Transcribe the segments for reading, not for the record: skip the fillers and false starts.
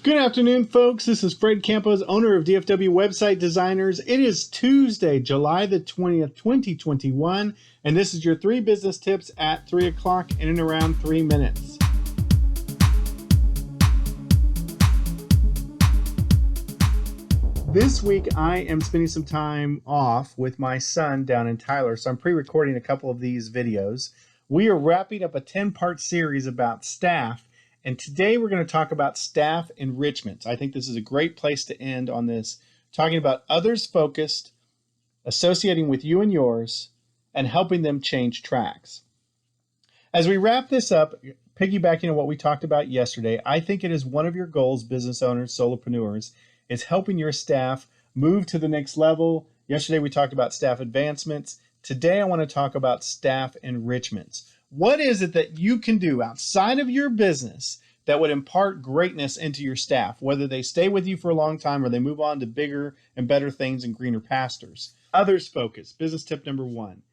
Good afternoon, folks. This is Fred Campos, owner of DFW Website Designers. It is Tuesday, July the 20th, 2021, and this is your 3 business tips at 3 o'clock in and around 3 minutes. This week, I am spending some time off with my son down in Tyler, so I'm pre-recording a couple of these videos. We are wrapping up a 10-part series about staff, and today we're going to talk about staff enrichment. I think this is a great place to end on this, talking about others focused, associating with you and yours, and helping them change tracks. As we wrap this up, piggybacking on what we talked about yesterday, I think it is one of your goals, business owners, solopreneurs, is helping your staff move to the next level. Yesterday we talked about staff advancements. Today I want to talk about staff enrichments. What is it that you can do outside of your business that would impart greatness into your staff, whether they stay with you for a long time or they move on to bigger and better things and greener pastures? Others focus. Business tip number 1.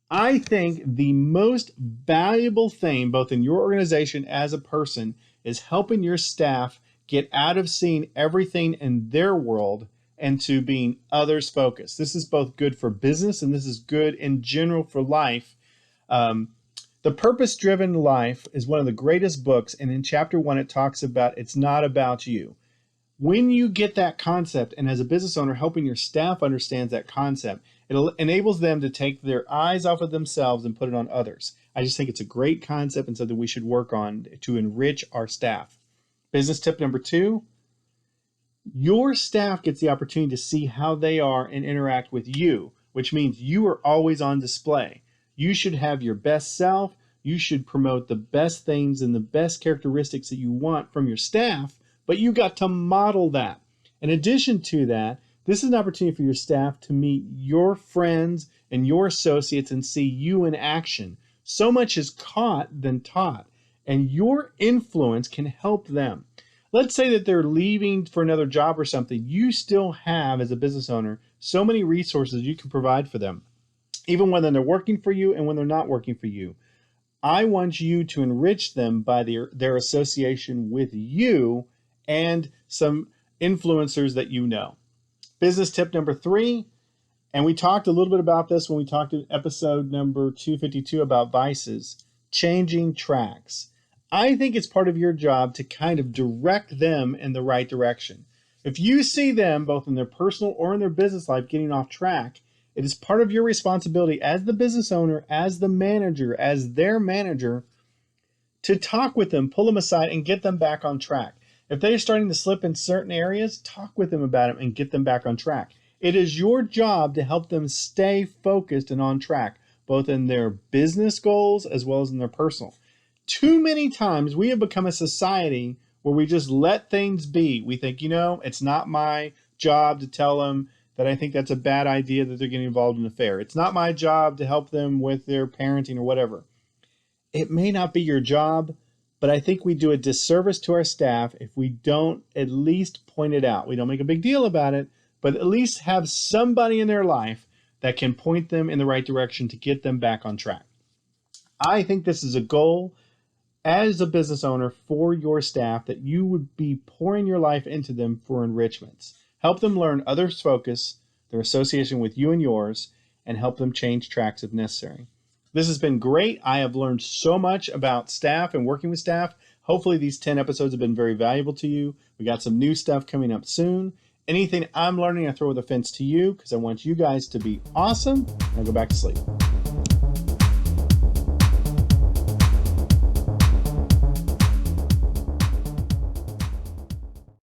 I think the most valuable thing, both in your organization as a person, is helping your staff get out of seeing everything in their world and to being others focused. This is both good for business and this is good in general for life. The Purpose-Driven Life is one of the greatest books, and in chapter 1 it talks about it's not about you. When you get that concept, and as a business owner helping your staff understands that concept, it enables them to take their eyes off of themselves and put it on others. I just think it's a great concept and something we should work on to enrich our staff. Business tip number 2, your staff gets the opportunity to see how they are and interact with you, which means you are always on display. You should have your best self. You should promote the best things and the best characteristics that you want from your staff, but you got to model that. In addition to that, this is an opportunity for your staff to meet your friends and your associates and see you in action. So much is caught than taught, and your influence can help them. Let's say that they're leaving for another job or something. You still have, as a business owner, so many resources you can provide for them, even when they're working for you and when they're not working for you. I want you to enrich them by their association with you and some influencers that you know. Business tip number 3, and we talked a little bit about this when we talked in episode number 252 about vices, changing tracks. I think it's part of your job to kind of direct them in the right direction. If you see them, both in their personal or in their business life, getting off track, it is part of your responsibility as the business owner, as the manager, as their manager, to talk with them, pull them aside, and get them back on track. If they're starting to slip in certain areas, talk with them about it and get them back on track. It is your job to help them stay focused and on track, both in their business goals as well as in their personal. Too many times we have become a society where we just let things be. We think, it's not my job to tell them that I think that's a bad idea that they're getting involved in an affair. It's not my job to help them with their parenting or whatever. It may not be your job, but I think we do a disservice to our staff if we don't at least point it out. We don't make a big deal about it, but at least have somebody in their life that can point them in the right direction to get them back on track. I think this is a goal as a business owner for your staff, that you would be pouring your life into them for enrichments. Help them learn others' focus, their association with you and yours, and help them change tracks if necessary. This has been great. I have learned so much about staff and working with staff. Hopefully these 10 episodes have been very valuable to you. We got some new stuff coming up soon. Anything I'm learning, I throw the fence to you because I want you guys to be awesome. I'll go back to sleep.